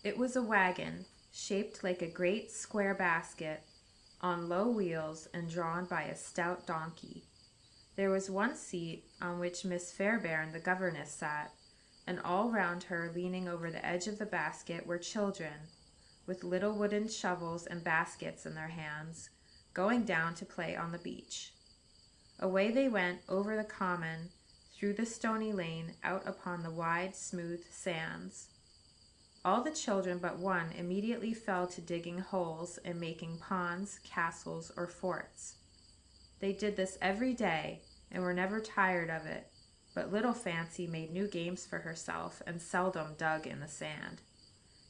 It was a wagon, shaped like a great square basket, on low wheels and drawn by a stout donkey. There was one seat on which Miss Fairbairn, the governess, sat, and all round her, leaning over the edge of the basket, were children, with little wooden shovels and baskets in their hands, going down to play on the beach. Away they went over the common, through the stony lane, out upon the wide, smooth sands. All the children but one immediately fell to digging holes and making ponds, castles, or forts. They did this every day, and were never tired of it, but little Fancy made new games for herself, and seldom dug in the sand.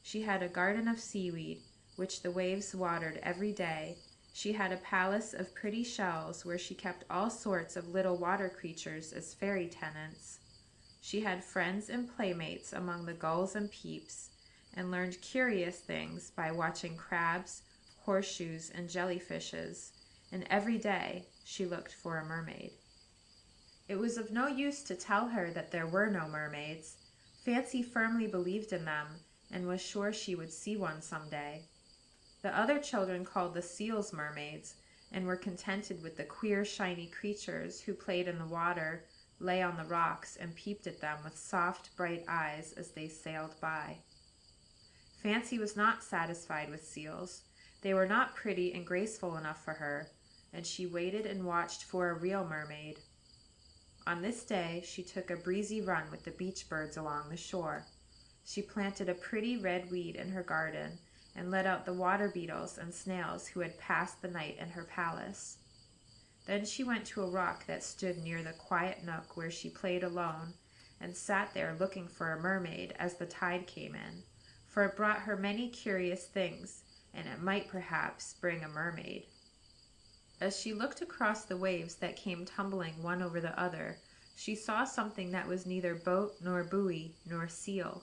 She had a garden of seaweed, which the waves watered every day. She had a palace of pretty shells, where she kept all sorts of little water creatures as fairy tenants. She had friends and playmates among the gulls and peeps, and learned curious things by watching crabs, horseshoes, and jellyfishes, and every day she looked for a mermaid. It was of no use to tell her that there were no mermaids. Fancy firmly believed in them, and was sure she would see one some day. The other children called the seals mermaids, and were contented with the queer, shiny creatures who played in the water, lay on the rocks, and peeped at them with soft, bright eyes as they sailed by. Fancy was not satisfied with seals. They were not pretty and graceful enough for her, and she waited and watched for a real mermaid. On this day she took a breezy run with the beach birds along the shore. She planted a pretty red weed in her garden, and let out the water beetles and snails who had passed the night in her palace. Then she went to a rock that stood near the quiet nook where she played alone, and sat there looking for a mermaid as the tide came in, for it brought her many curious things, and it might perhaps bring a mermaid. As she looked across the waves that came tumbling one over the other, she saw something that was neither boat nor buoy nor seal.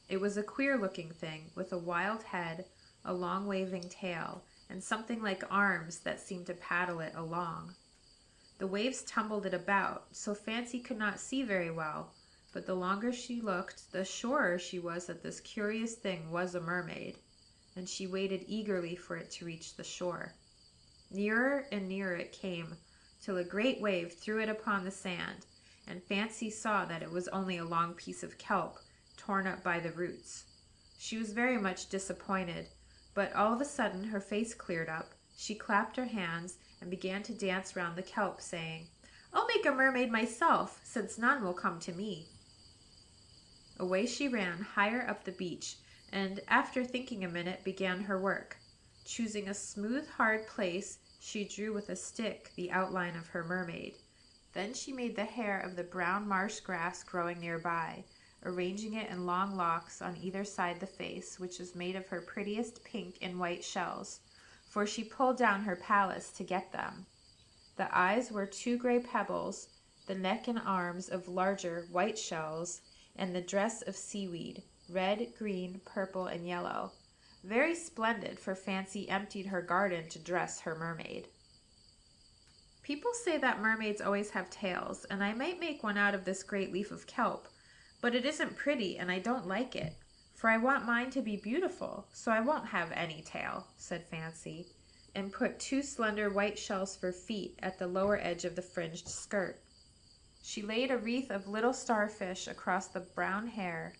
It was a queer-looking thing, with a wild head, a long waving tail, and something like arms that seemed to paddle it along. The waves tumbled it about, so Fancy could not see very well, but the longer she looked, the surer she was that this curious thing was a mermaid, and she waited eagerly for it to reach the shore. Nearer and nearer it came, till a great wave threw it upon the sand, and Fancy saw that it was only a long piece of kelp, torn up by the roots. She was very much disappointed, but all of a sudden her face cleared up. She clapped her hands and began to dance round the kelp, saying, "I'll make a mermaid myself, since none will come to me." Away she ran higher up the beach, and after thinking a minute began her work. Choosing a smooth, hard place, she drew with a stick the outline of her mermaid. Then she made the hair of the brown marsh grass growing nearby, arranging it in long locks on either side the face, which was made of her prettiest pink and white shells, for she pulled down her palace to get them. The eyes were 2 gray pebbles, the neck and arms of larger white shells, and the dress of seaweed, red, green, purple, and yellow. Very splendid, for Fancy emptied her garden to dress her mermaid. People say that mermaids always have tails, and I might make one out of this great leaf of kelp, but it isn't pretty, and I don't like it, for I want mine to be beautiful, so I won't have any tail," said Fancy, and put 2 slender white shells for feet at the lower edge of the fringed skirt. She laid a wreath of little starfish across the brown hair,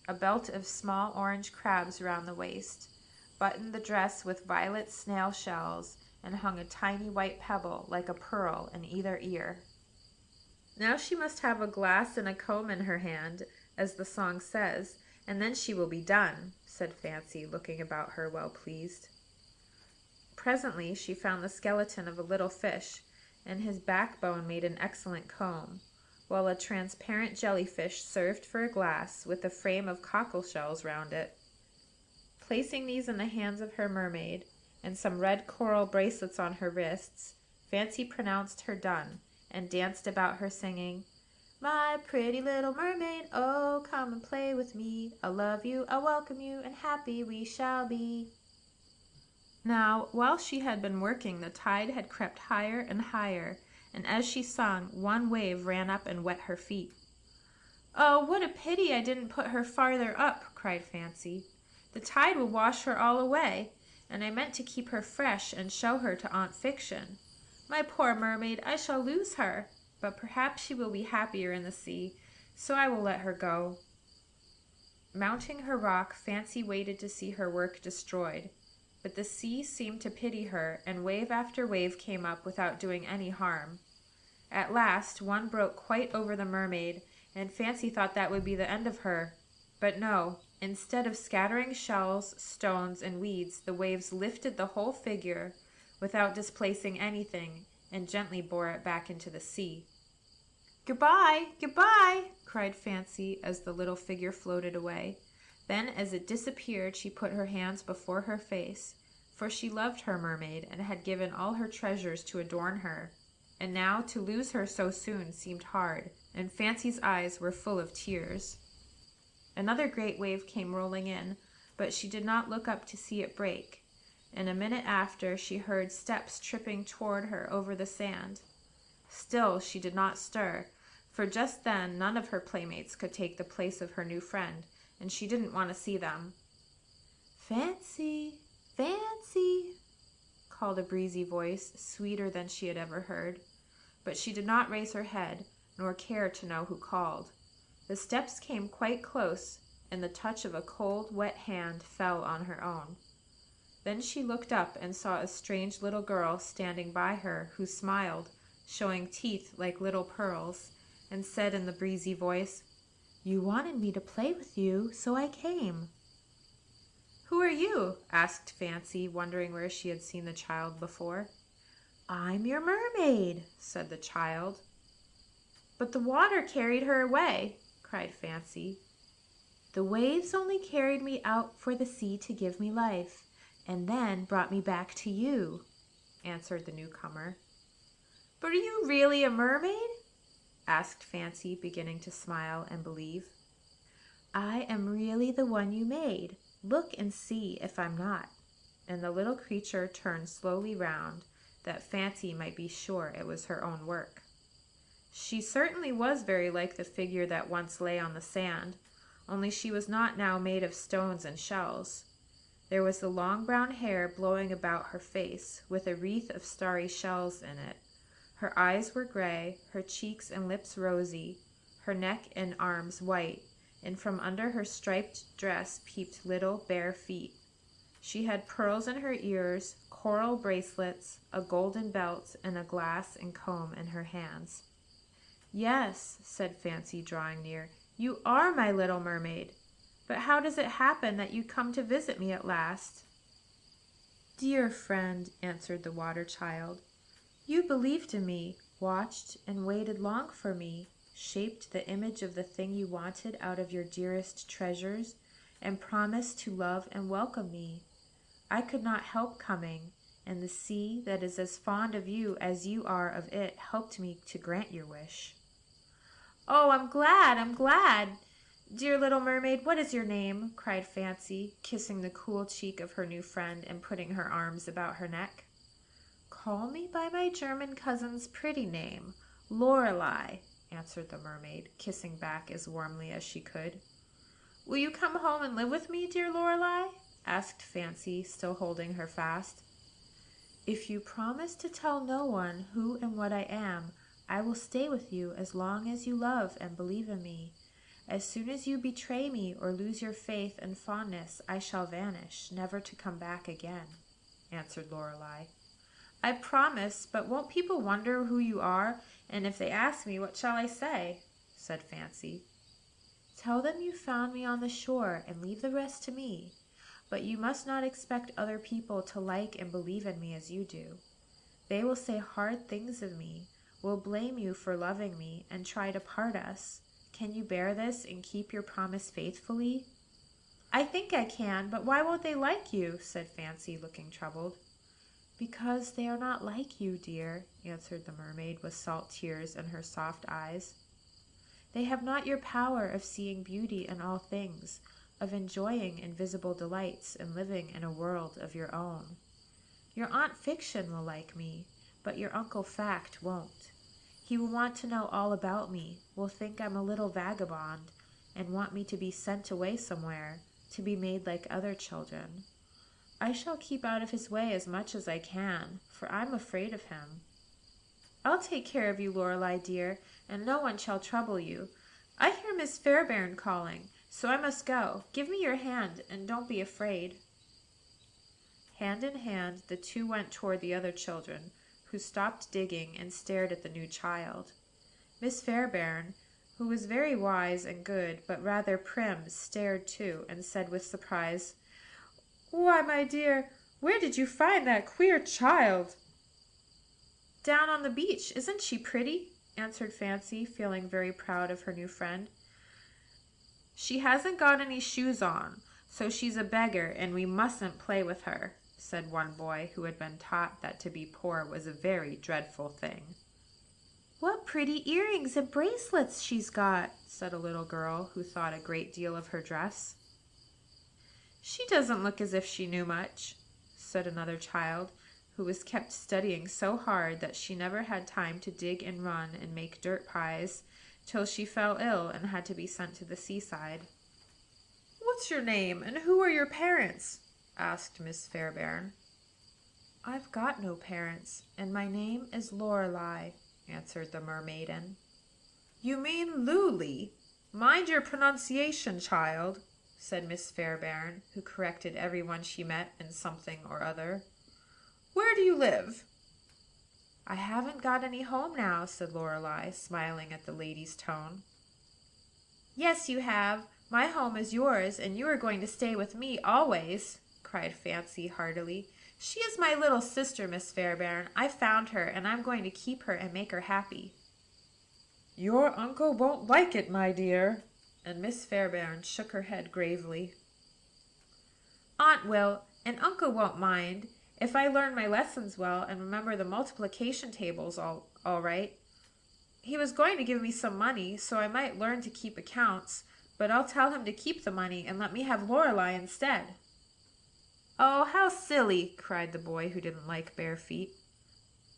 a belt of small orange crabs round the waist, buttoned the dress with violet snail shells, and hung a tiny white pebble like a pearl in either ear. "Now she must have a glass and a comb in her hand, as the song says, and then she will be done," said Fancy, looking about her well pleased. Presently she found the skeleton of a little fish, and his backbone made an excellent comb, while a transparent jellyfish served for a glass, with a frame of cockle shells round it. Placing these in the hands of her mermaid, and some red coral bracelets on her wrists, Fancy pronounced her done, and danced about her singing, "My pretty little mermaid, oh, come and play with me. I'll love you, I'll welcome you, and happy we shall be." Now, while she had been working, the tide had crept higher and higher, and as she sung, one wave ran up and wet her feet. "Oh, what a pity I didn't put her farther up!" cried Fancy. The tide will wash her all away, and I meant to keep her fresh and show her to Aunt Fiction. My poor mermaid, I shall lose her, but perhaps she will be happier in the sea, so I will let her go." Mounting her rock, Fancy waited to see her work destroyed. But the sea seemed to pity her, and wave after wave came up without doing any harm. At last one broke quite over the mermaid, and Fancy thought that would be the end of her. But no, instead of scattering shells, stones, and weeds, the waves lifted the whole figure without displacing anything, and gently bore it back into the sea. "Goodbye, goodbye!" cried Fancy as the little figure floated away. Then, as it disappeared, she put her hands before her face, for she loved her mermaid and had given all her treasures to adorn her. And now to lose her so soon seemed hard, and Fancy's eyes were full of tears. Another great wave came rolling in, but she did not look up to see it break, and a minute after she heard steps tripping toward her over the sand. Still she did not stir, for just then none of her playmates could take the place of her new friend, and she didn't want to see them. "Fancy, Fancy," called a breezy voice, sweeter than she had ever heard. But she did not raise her head, nor care to know who called. The steps came quite close, and the touch of a cold, wet hand fell on her own. Then she looked up and saw a strange little girl standing by her, who smiled, showing teeth like little pearls, and said in the breezy voice, "You wanted me to play with you, so I came." "Who are you?" asked Fancy, wondering where she had seen the child before. "I'm your mermaid," said the child. "But the water carried her away," cried Fancy. "The waves only carried me out for the sea to give me life, and then brought me back to you," answered the newcomer. "But are you really a mermaid?" asked Fancy, beginning to smile and believe. "I am really the one you made. Look and see if I'm not." And the little creature turned slowly round, that Fancy might be sure it was her own work. She certainly was very like the figure that once lay on the sand, only she was not now made of stones and shells. There was the long brown hair blowing about her face, with a wreath of starry shells in it. Her eyes were gray, her cheeks and lips rosy, her neck and arms white, and from under her striped dress peeped little bare feet. She had pearls in her ears, coral bracelets, a golden belt, and a glass and comb in her hands. "Yes," said Fancy, drawing near, "you are my little mermaid. But how does it happen that you come to visit me at last?" "Dear friend," answered the water child, "you believed in me, watched and waited long for me, shaped the image of the thing you wanted out of your dearest treasures, and promised to love and welcome me. I could not help coming, and the sea that is as fond of you as you are of it helped me to grant your wish." "Oh, I'm glad, I'm glad! Dear little mermaid, what is your name?" cried Fancy, kissing the cool cheek of her new friend and putting her arms about her neck. "Call me by my German cousin's pretty name, Lorelei," answered the mermaid, kissing back as warmly as she could. "Will you come home and live with me, dear Lorelei?" asked Fancy, still holding her fast. "If you promise to tell no one who and what I am, I will stay with you as long as you love and believe in me. As soon as you betray me or lose your faith and fondness, I shall vanish, never to come back again," answered Lorelei. "I promise, but won't people wonder who you are? And if they ask me, what shall I say?" said Fancy. "Tell them you found me on the shore, and leave the rest to me. But you must not expect other people to like and believe in me as you do. They will say hard things of me, will blame you for loving me, and try to part us. Can you bear this and keep your promise faithfully?" "I think I can, but why won't they like you?" said Fancy, looking troubled. "Because they are not like you, dear," answered the mermaid, with salt tears in her soft eyes. "They have not your power of seeing beauty in all things, of enjoying invisible delights, and living in a world of your own. Your Aunt Fiction will like me, but your Uncle Fact won't. He will want to know all about me, will think I'm a little vagabond, and want me to be sent away somewhere, to be made like other children. I shall keep out of his way as much as I can, for I'm afraid of him. I'll take care of you, Lorelei dear, and no one shall trouble you. I hear Miss Fairbairn calling, so I must go. Give me your hand, and don't be afraid." Hand in hand, the two went toward the other children, who stopped digging and stared at the new child. Miss Fairbairn, who was very wise and good, but rather prim, stared too, and said with surprise, "Why, my dear, where did you find that queer child?" "Down on the beach. Isn't she pretty?" answered Fancy, feeling very proud of her new friend. "She hasn't got any shoes on, so she's a beggar, and we mustn't play with her," said one boy who had been taught that to be poor was a very dreadful thing. "What pretty earrings and bracelets she's got," said a little girl who thought a great deal of her dress. "She doesn't look as if she knew much," said another child, who was kept studying so hard that she never had time to dig and run and make dirt pies, till she fell ill and had to be sent to the seaside. "What's your name, and who are your parents?" asked Miss Fairbairn. "I've got no parents, and my name is Lorelei," answered the mermaiden. "You mean Luly. Mind your pronunciation, child," said Miss Fairbairn, who corrected everyone she met in something or other. "Where do you live?" "I haven't got any home now," said Lorelei, smiling at the lady's tone. "Yes, you have. My home is yours, and you are going to stay with me always," cried Fancy heartily. "She is my little sister, Miss Fairbairn. I found her, and I'm going to keep her and make her happy." "Your uncle won't like it, my dear," and Miss Fairbairn shook her head gravely. "Aunt will, and uncle won't mind, if I learn my lessons well and remember the multiplication tables all right. He was going to give me some money, so I might learn to keep accounts, but I'll tell him to keep the money and let me have Lorelei instead." "Oh, how silly!" cried the boy who didn't like bare feet.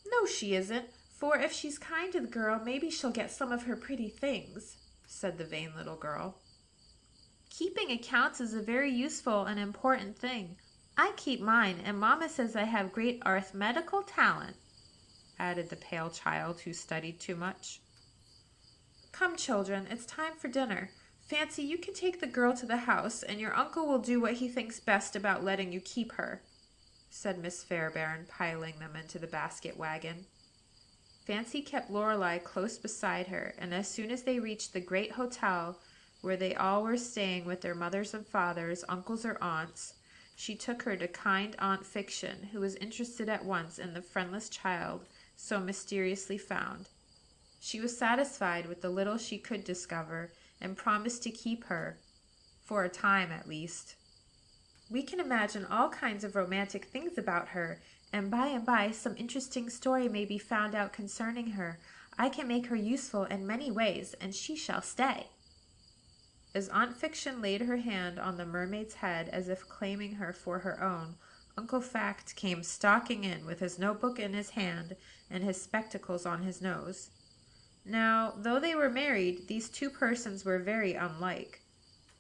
"No, she isn't, for if she's kind to the girl, maybe she'll get some of her pretty things," said the vain little girl. "Keeping accounts is a very useful and important thing. I keep mine, and Mamma says I have great arithmetical talent," added the pale child who studied too much. "Come, children, it's time for dinner. Fancy, you can take the girl to the house, and your uncle will do what he thinks best about letting you keep her," said Miss Fairbairn, piling them into the basket wagon. Fancy kept Lorelei close beside her, and as soon as they reached the great hotel, where they all were staying with their mothers and fathers, uncles or aunts, she took her to kind Aunt Fiction, who was interested at once in the friendless child so mysteriously found. She was satisfied with the little she could discover, and promised to keep her, for a time at least. "We can imagine all kinds of romantic things about her, and by some interesting story may be found out concerning her. I can make her useful in many ways, and she shall stay." As Aunt Fiction laid her hand on the mermaid's head as if claiming her for her own, Uncle Fact came stalking in with his notebook in his hand and his spectacles on his nose. Now, though they were married, these two persons were very unlike.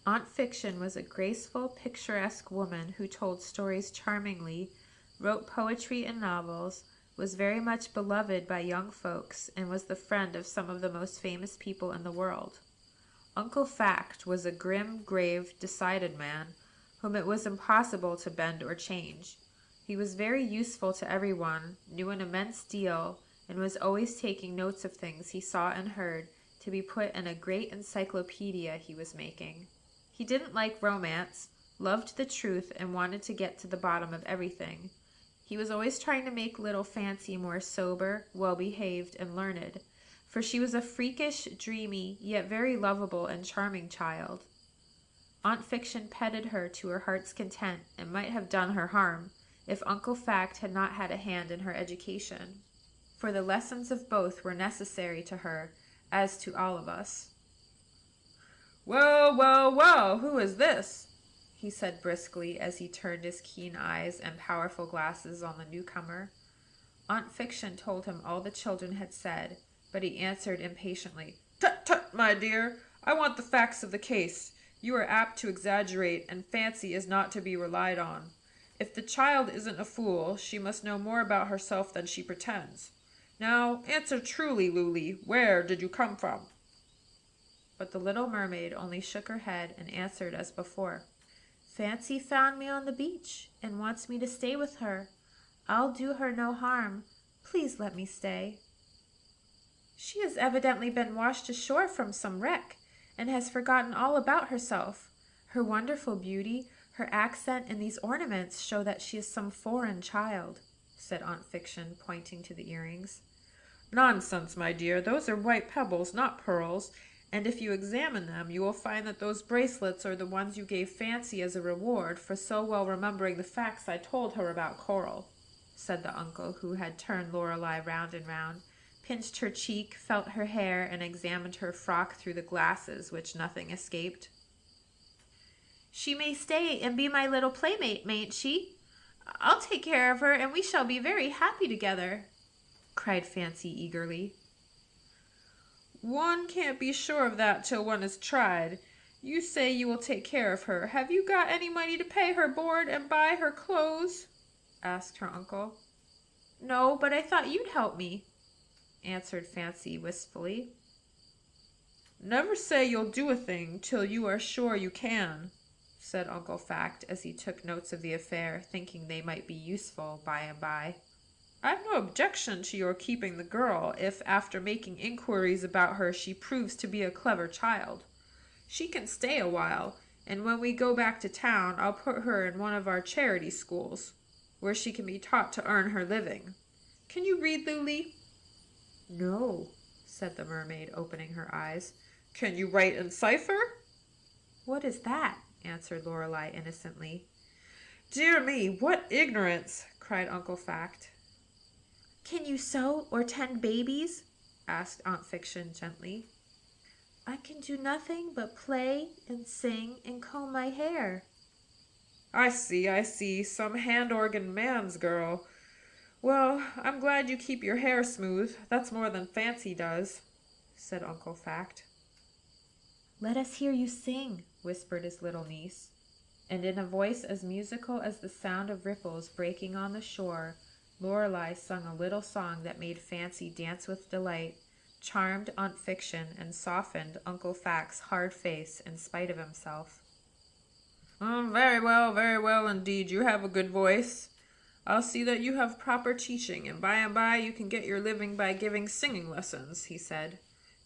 Aunt Fiction was a graceful, picturesque woman who told stories charmingly, wrote poetry and novels, was very much beloved by young folks, and was the friend of some of the most famous people in the world. Uncle Fact was a grim, grave, decided man, whom it was impossible to bend or change. He was very useful to everyone, knew an immense deal, and was always taking notes of things he saw and heard to be put in a great encyclopedia he was making. He didn't like romance, loved the truth, and wanted to get to the bottom of everything. He was always trying to make little Fancy more sober, well-behaved, and learned, for she was a freakish, dreamy, yet very lovable and charming child. Aunt Fiction petted her to her heart's content, and might have done her harm, if Uncle Fact had not had a hand in her education, for the lessons of both were necessary to her, as to all of us. "Well, well, well, who is this?" he said briskly, as he turned his keen eyes and powerful glasses on the newcomer. Aunt Fiction told him all the children had said, but he answered impatiently, "Tut, tut, my dear, I want the facts of the case. You are apt to exaggerate, and fancy is not to be relied on. If the child isn't a fool, she must know more about herself than she pretends. Now, answer truly, Luli, where did you come from?" But the little mermaid only shook her head and answered as before. "Fancy found me on the beach and wants me to stay with her. I'll do her no harm. Please let me stay." "She has evidently been washed ashore from some wreck, and has forgotten all about herself. Her wonderful beauty, her accent, and these ornaments show that she is some foreign child," said Aunt Fiction, pointing to the earrings. "Nonsense, my dear. Those are white pebbles, not pearls, and if you examine them, you will find that those bracelets are the ones you gave Fancy as a reward for so well remembering the facts I told her about Coral," said the uncle, who had turned Lorelei round and round, pinched her cheek, felt her hair, and examined her frock through the glasses, which nothing escaped. "She may stay and be my little playmate, mayn't she? I'll take care of her, and we shall be very happy together," cried Fancy eagerly. "One can't be sure of that till one has tried. You say you will take care of her. Have you got any money to pay her board and buy her clothes?" asked her uncle. "No, but I thought you'd help me," answered Fancy wistfully. "Never say you'll do a thing till you are sure you can," said Uncle Fact, as he took notes of the affair, thinking they might be useful by and by. "I've no objection to your keeping the girl, if after making inquiries about her she proves to be a clever child. She can stay a while, and when we go back to town I'll put her in one of our charity schools, where she can be taught to earn her living. Can you read, Luli?" "No," said the mermaid, opening her eyes. "Can you write in cipher?" "What is that?" answered Lorelei innocently. "Dear me, what ignorance!" cried Uncle Fact. "Can you sew or tend babies?" asked Aunt Fiction gently. "I can do nothing but play and sing and comb my hair." I see, some hand-organ man's girl. Well, I'm glad you keep your hair smooth. That's more than Fancy does," said Uncle Fact. "Let us hear you sing," whispered his little niece, and in a voice as musical as the sound of ripples breaking on the shore, Lorelei sung a little song that made Fancy dance with delight, charmed Aunt Fiction, and softened Uncle Fact's hard face in spite of himself. Very well indeed. You have a good voice. I'll see that you have proper teaching, and by you can get your living by giving singing lessons," he said,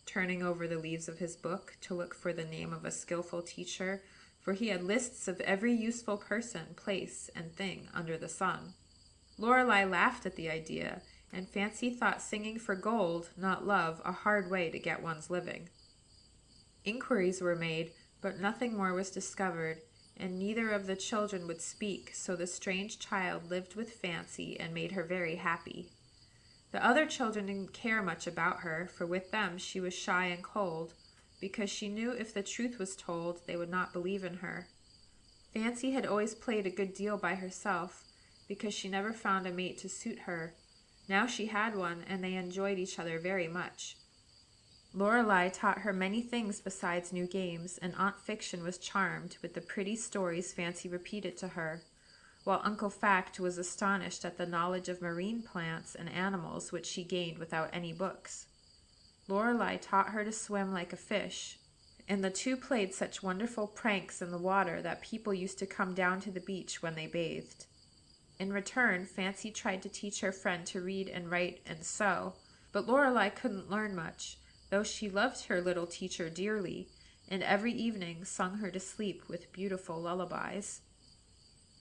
turning over the leaves of his book to look for the name of a skillful teacher, for he had lists of every useful person, place, and thing under the sun. Lorelei laughed at the idea, and Fancy thought singing for gold, not love, a hard way to get one's living. Inquiries were made, but nothing more was discovered, and neither of the children would speak, so the strange child lived with Fancy and made her very happy. The other children didn't care much about her, for with them she was shy and cold, because she knew if the truth was told they would not believe in her. Fancy had always played a good deal by herself, because she never found a mate to suit her. Now she had one, and they enjoyed each other very much. Lorelei taught her many things besides new games, and Aunt Fiction was charmed with the pretty stories Fancy repeated to her, while Uncle Fact was astonished at the knowledge of marine plants and animals which she gained without any books. Lorelei taught her to swim like a fish, and the two played such wonderful pranks in the water that people used to come down to the beach when they bathed. In return, Fancy tried to teach her friend to read and write and sew, but Lorelei couldn't learn much, though she loved her little teacher dearly, and every evening sung her to sleep with beautiful lullabies.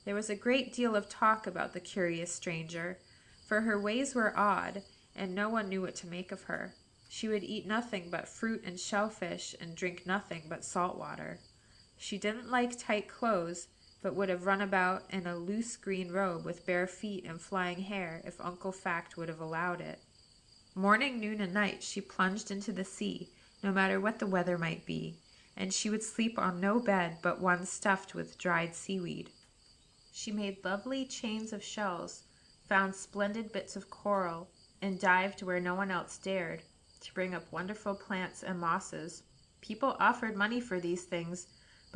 There was a great deal of talk about the curious stranger, for her ways were odd, and no one knew what to make of her. She would eat nothing but fruit and shellfish, and drink nothing but salt water. She didn't like tight clothes, but would have run about in a loose green robe with bare feet and flying hair if Uncle Fact would have allowed it. Morning, noon, and night she plunged into the sea, no matter what the weather might be, and she would sleep on no bed but one stuffed with dried seaweed. She made lovely chains of shells, found splendid bits of coral, and dived where no one else dared, to bring up wonderful plants and mosses. People offered money for these things,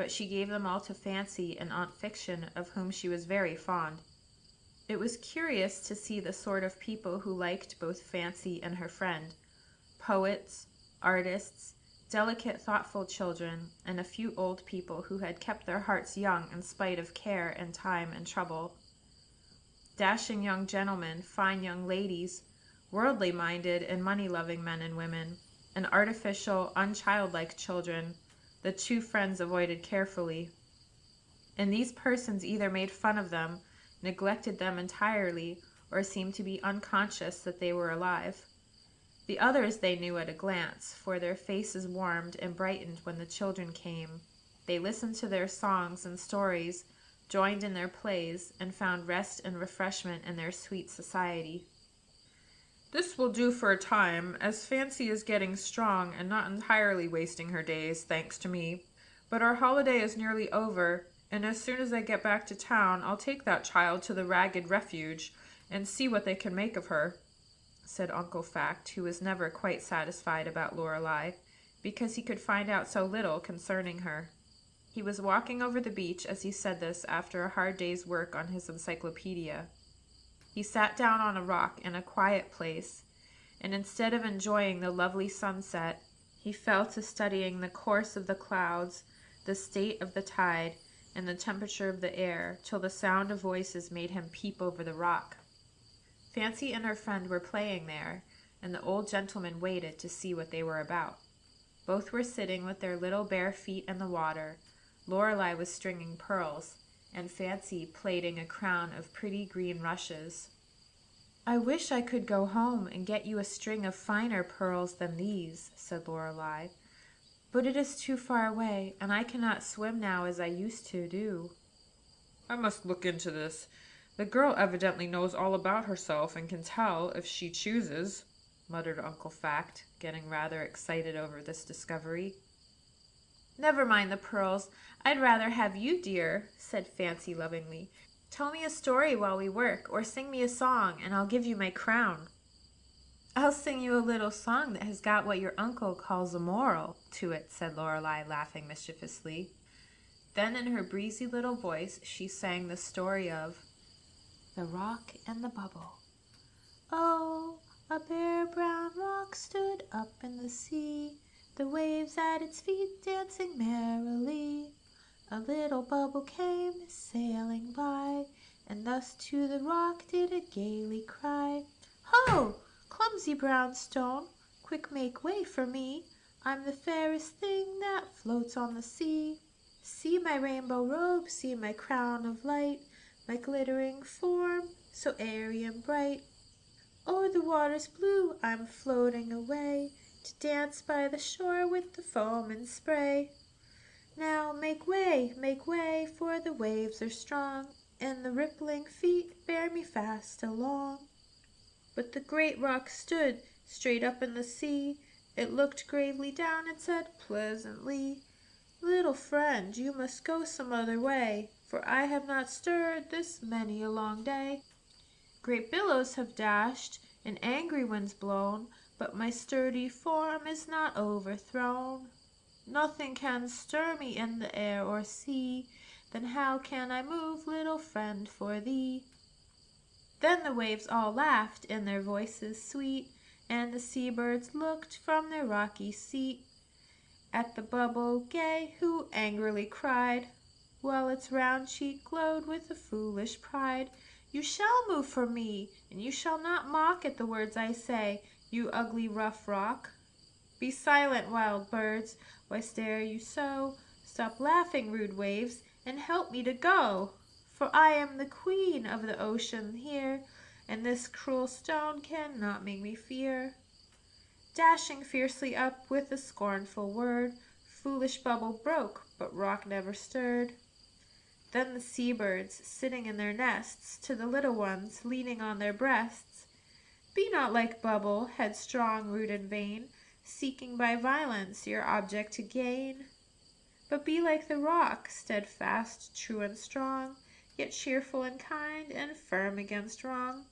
but she gave them all to Fancy and Aunt Fiction, of whom she was very fond. It was curious to see the sort of people who liked both Fancy and her friend: poets, artists, delicate, thoughtful children, and a few old people who had kept their hearts young in spite of care and time and trouble. Dashing young gentlemen, fine young ladies, worldly-minded and money-loving men and women, and artificial, unchildlike children, the two friends avoided carefully. And these persons either made fun of them, neglected them entirely, or seemed to be unconscious that they were alive. The others they knew at a glance, for their faces warmed and brightened when the children came. They listened to their songs and stories, joined in their plays, and found rest and refreshment in their sweet society. This will do for a time, as Fancy is getting strong and not entirely wasting her days, thanks to me. But our holiday is nearly over, and as soon as I get back to town, I'll take that child to the Ragged Refuge and see what they can make of her," said Uncle Fact, who was never quite satisfied about Lorelei, because he could find out so little concerning her. He was walking over the beach as he said this after a hard day's work on his encyclopedia. He sat down on a rock in a quiet place, and instead of enjoying the lovely sunset, he fell to studying the course of the clouds, the state of the tide, and the temperature of the air, till the sound of voices made him peep over the rock. Fancy and her friend were playing there, and the old gentleman waited to see what they were about. Both were sitting with their little bare feet in the water. Lorelei was stringing pearls, and Fancy plaiting a crown of pretty green rushes. "I wish I could go home and get you a string of finer pearls than these," said Lorelei, "but it is too far away, and I cannot swim now as I used to do." "I must look into this. The girl evidently knows all about herself and can tell if she chooses," muttered Uncle Fact, getting rather excited over this discovery. "Never mind the pearls. I'd rather have you, dear," said Fancy lovingly. "Tell me a story while we work, or sing me a song, and I'll give you my crown." "I'll sing you a little song that has got what your uncle calls a moral to it," said Lorelei, laughing mischievously. Then in her breezy little voice she sang the story of The Rock and the Bubble. "Oh, a bare brown rock stood up in the sea, the waves at its feet dancing merrily. A little bubble came sailing by, and thus to the rock did it gaily cry, 'Ho, clumsy brown stone, quick make way for me, I'm the fairest thing that floats on the sea. See my rainbow robe, see my crown of light, my glittering form, so airy and bright. O'er the water's blue I'm floating away, to dance by the shore with the foam and spray. Now make way, for the waves are strong, and the rippling feet bear me fast along.' But the great rock stood straight up in the sea. It looked gravely down and said pleasantly, 'Little friend, you must go some other way, for I have not stirred this many a long day. Great billows have dashed, and angry winds blown, but my sturdy form is not overthrown. Nothing can stir me in the air or sea, then how can I move, little friend, for thee?' Then the waves all laughed in their voices sweet, and the seabirds looked from their rocky seat at the bubble gay, who angrily cried, while its round cheek glowed with a foolish pride, 'You shall move for me, and you shall not mock at the words I say, you ugly rough rock. Be silent, wild birds, why stare you so? Stop laughing, rude waves, and help me to go, for I am the queen of the ocean here, and this cruel stone cannot make me fear.' Dashing fiercely up with a scornful word, foolish bubble broke, but rock never stirred. Then the seabirds, sitting in their nests, to the little ones leaning on their breasts, 'Be not like bubble, headstrong, rude, and vain, seeking by violence your object to gain, but be like the rock, steadfast, true, and strong, yet cheerful and kind, and firm against wrong.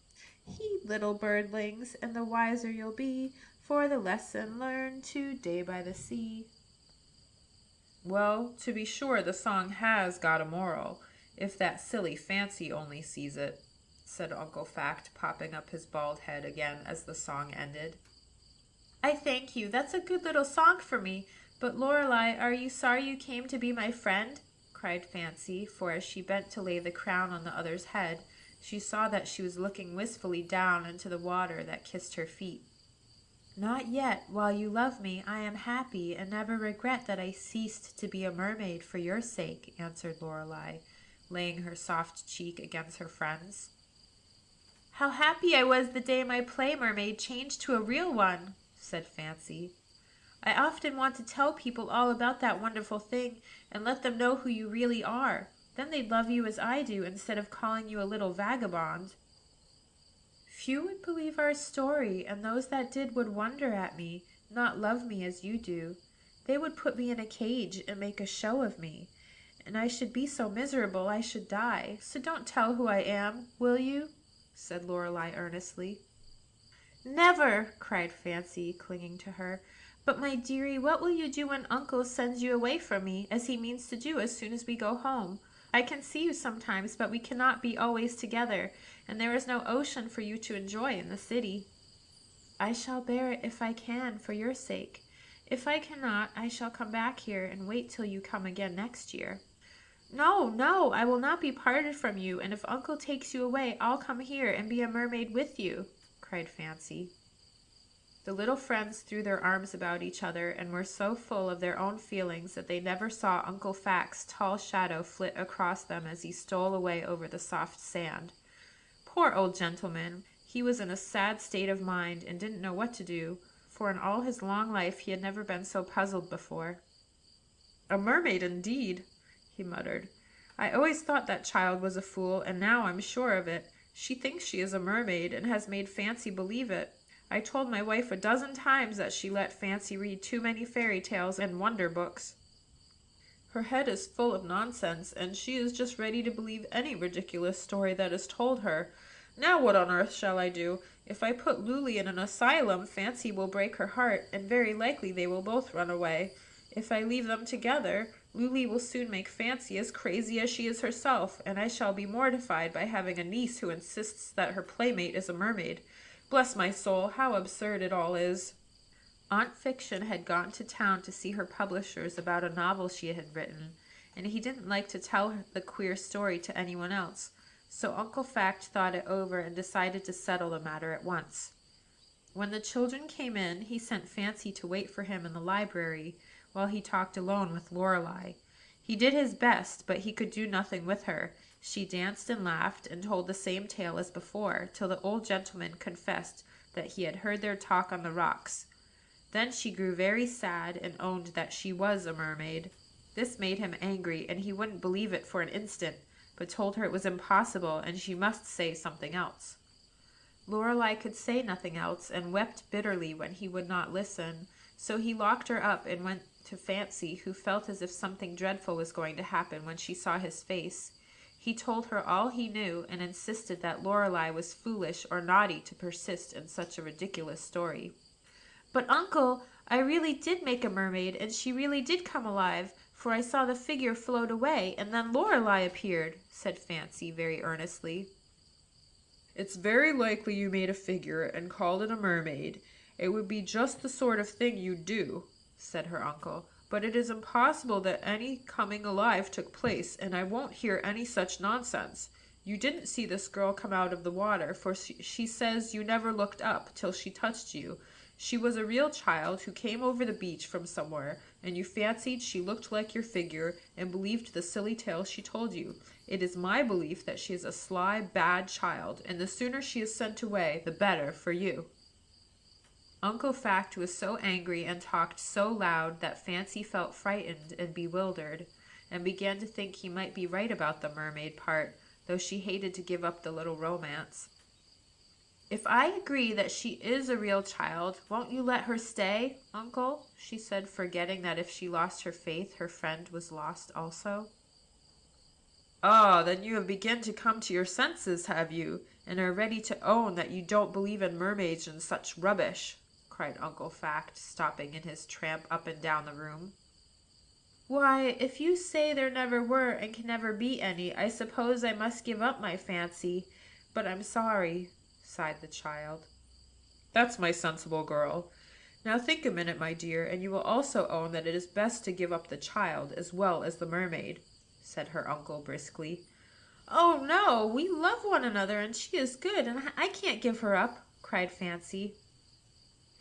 Heed, little birdlings, and the wiser you'll be for the lesson learned to day by the sea.'" Well, to be sure, the song has got a moral, if that silly Fancy only sees it, said Uncle Fact, popping up his bald head again as the song ended. I thank you. That's a good little song for me. But, Lorelei, are you sorry you came to be my friend? Cried Fancy, for as she bent to lay the crown on the other's head, she saw that she was looking wistfully down into the water that kissed her feet. Not yet. While you love me, I am happy, and never regret that I ceased to be a mermaid for your sake, answered Lorelei, laying her soft cheek against her friend's. How happy I was the day my play mermaid changed to a real one, said Fancy. I often want to tell people all about that wonderful thing and let them know who you really are. Then they'd love you as I do instead of calling you a little vagabond. Few would believe our story, and those that did would wonder at me, not love me as you do. They would put me in a cage and make a show of me, and I should be so miserable I should die. So don't tell who I am, will you? Said Lorelei earnestly. Never, cried Fancy, clinging to her. But, my dearie, what will you do when Uncle sends you away from me, as he means to do as soon as we go home? I can see you sometimes, but we cannot be always together, and there is no ocean for you to enjoy in the city. I shall bear it if I can, for your sake. If I cannot, I shall come back here and wait till you come again next year. No, no, I will not be parted from you, and if Uncle takes you away, I'll come here and be a mermaid with you, cried Fancy. The little friends threw their arms about each other and were so full of their own feelings that they never saw Uncle Fact's tall shadow flit across them as he stole away over the soft sand. Poor old gentleman! He was in a sad state of mind and didn't know what to do, for in all his long life he had never been so puzzled before. A mermaid, indeed, he muttered. I always thought that child was a fool, and now I'm sure of it. She thinks she is a mermaid, and has made Fancy believe it. I told my wife 12 times that she let Fancy read too many fairy tales and wonder books. Her head is full of nonsense, and she is just ready to believe any ridiculous story that is told her. Now what on earth shall I do? If I put Luli in an asylum, Fancy will break her heart, and very likely they will both run away. If I leave them together, Luli will soon make Fancy as crazy as she is herself, and I shall be mortified by having a niece who insists that her playmate is a mermaid. Bless my soul, how absurd it all is. Aunt Fiction had gone to town to see her publishers about a novel she had written, and he didn't like to tell the queer story to anyone else, so Uncle Fact thought it over and decided to settle the matter at once. When the children came in, he sent Fancy to wait for him in the library, while he talked alone with Lorelei. He did his best, but he could do nothing with her. She danced and laughed and told the same tale as before, till the old gentleman confessed that he had heard their talk on the rocks. Then she grew very sad and owned that she was a mermaid. This made him angry, and he wouldn't believe it for an instant, but told her it was impossible and she must say something else. Lorelei could say nothing else, and wept bitterly when he would not listen, so he locked her up and went to Fancy, who felt as if something dreadful was going to happen when she saw his face. He told her all he knew, and insisted that Lorelei was foolish or naughty to persist in such a ridiculous story. But, Uncle, I really did make a mermaid, and she really did come alive, for I saw the figure float away, and then Lorelei appeared, said Fancy very earnestly. It's very likely you made a figure and called it a mermaid. It would be just the sort of thing you'd do, said her uncle. But it is impossible that any coming alive took place, and I won't hear any such nonsense. You didn't see this girl come out of the water, for she says you never looked up till she touched you. She was a real child who came over the beach from somewhere, and you fancied she looked like your figure and believed the silly tale she told you. It is my belief that she is a sly, bad child, and the sooner she is sent away, the better for you. Uncle Fact was so angry and talked so loud that Fancy felt frightened and bewildered, and began to think he might be right about the mermaid part, though she hated to give up the little romance. If I agree that she is a real child, won't you let her stay, Uncle? She said, forgetting that if she lost her faith, her friend was lost also. Ah, then you have begun to come to your senses, have you, and are ready to own that you don't believe in mermaids and such rubbish, cried Uncle Fact, stopping in his tramp up and down the room. Why, if you say there never were and can never be any, I suppose I must give up my fancy. But I'm sorry, sighed the child. That's my sensible girl. Now think a minute, my dear, and you will also own that it is best to give up the child as well as the mermaid, said her uncle briskly. Oh, no, we love one another, and she is good, and I can't give her up, cried Fancy.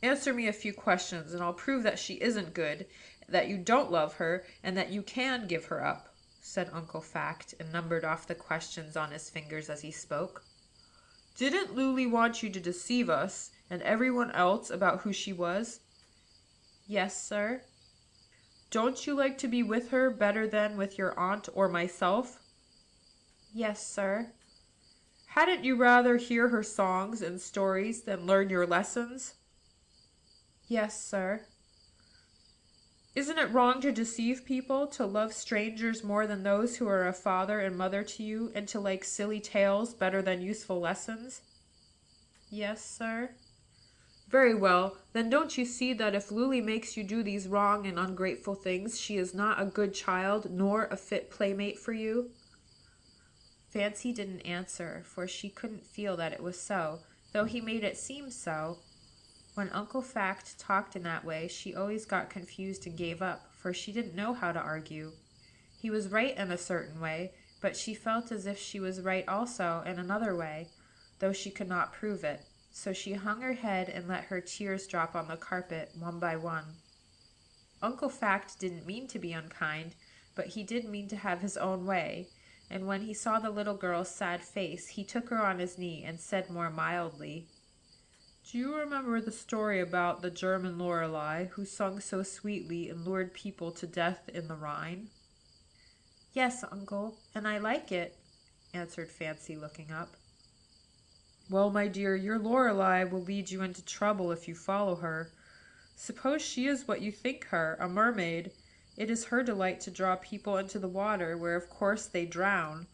Answer me a few questions, and I'll prove that she isn't good, that you don't love her, and that you can give her up, said Uncle Fact, and numbered off the questions on his fingers as he spoke. Didn't Luli want you to deceive us and everyone else about who she was? Yes, sir. Don't you like to be with her better than with your aunt or myself? Yes, sir. Hadn't you rather hear her songs and stories than learn your lessons? Yes, sir. Isn't it wrong to deceive people, to love strangers more than those who are a father and mother to you, and to like silly tales better than useful lessons? Yes, sir. Very well, then don't you see that if Luli makes you do these wrong and ungrateful things, she is not a good child, nor a fit playmate for you? Fancy didn't answer, for she couldn't feel that it was so, though he made it seem so. When Uncle Fact talked in that way, she always got confused and gave up, for she didn't know how to argue. He was right in a certain way, but she felt as if she was right also in another way, though she could not prove it. So she hung her head and let her tears drop on the carpet one by one. Uncle Fact didn't mean to be unkind, but he did mean to have his own way, and when he saw the little girl's sad face, he took her on his knee and said more mildly, Do you remember the story about the German Lorelei, who sung so sweetly and lured people to death in the Rhine? Yes, uncle, and I like it, answered Fancy, looking up. Well, my dear, your Lorelei will lead you into trouble if you follow her. Suppose she is what you think her, a mermaid. It is her delight to draw people into the water, where of course they drown.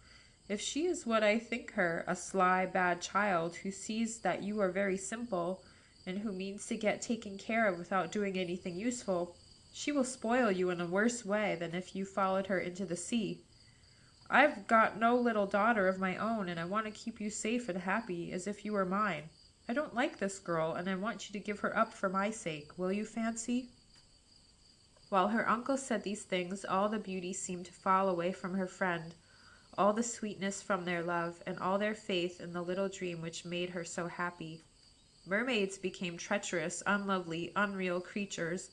If she is what I think her, a sly, bad child, who sees that you are very simple, and who means to get taken care of without doing anything useful, she will spoil you in a worse way than if you followed her into the sea. I've got no little daughter of my own, and I want to keep you safe and happy, as if you were mine. I don't like this girl, and I want you to give her up for my sake. Will you, Fancy? While her uncle said these things, all the beauty seemed to fall away from her friend, all the sweetness from their love, and all their faith in the little dream which made her so happy. Mermaids became treacherous, unlovely, unreal creatures,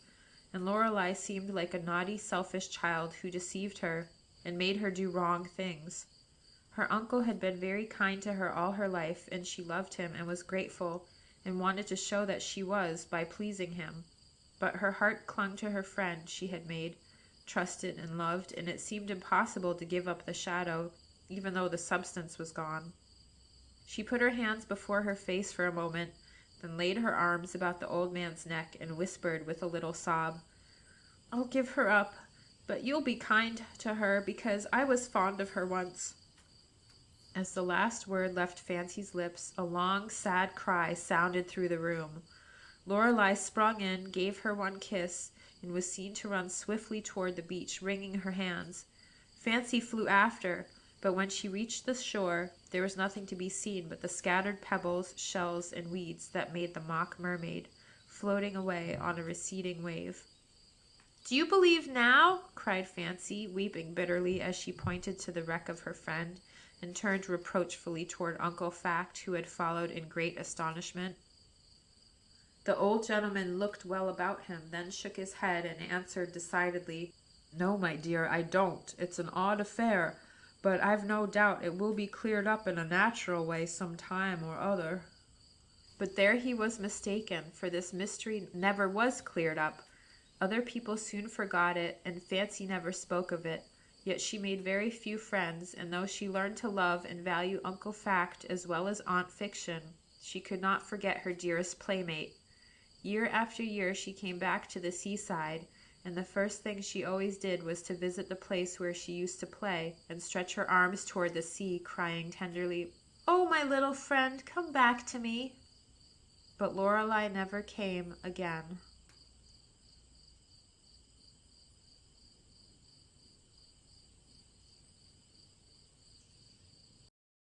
and Lorelei seemed like a naughty, selfish child who deceived her and made her do wrong things. Her uncle had been very kind to her all her life, and she loved him and was grateful, and wanted to show that she was by pleasing him. But her heart clung to her friend she had made, trusted and loved, and it seemed impossible to give up the shadow, even though the substance was gone. She put her hands before her face for a moment, then laid her arms about the old man's neck and whispered with a little sob, "I'll give her up, but you'll be kind to her, because I was fond of her once." As the last word left Fancy's lips, a long, sad cry sounded through the room. Lorelei sprung in, gave her one kiss, and was seen to run swiftly toward the beach, wringing her hands. Fancy flew after, but when she reached the shore, there was nothing to be seen but the scattered pebbles, shells, and weeds that made the mock mermaid, floating away on a receding wave. "Do you believe now?" cried Fancy, weeping bitterly as she pointed to the wreck of her friend, and turned reproachfully toward Uncle Fact, who had followed in great astonishment. The old gentleman looked well about him, then shook his head and answered decidedly, "No, my dear, I don't. It's an odd affair, but I've no doubt it will be cleared up in a natural way some time or other." But there he was mistaken, for this mystery never was cleared up. Other people soon forgot it, and Fancy never spoke of it. Yet she made very few friends, and though she learned to love and value Uncle Fact as well as Aunt Fiction, she could not forget her dearest playmate. Year after year she came back to the seaside, and the first thing she always did was to visit the place where she used to play, and stretch her arms toward the sea, crying tenderly, "Oh, my little friend, come back to me." But Lorelei never came again.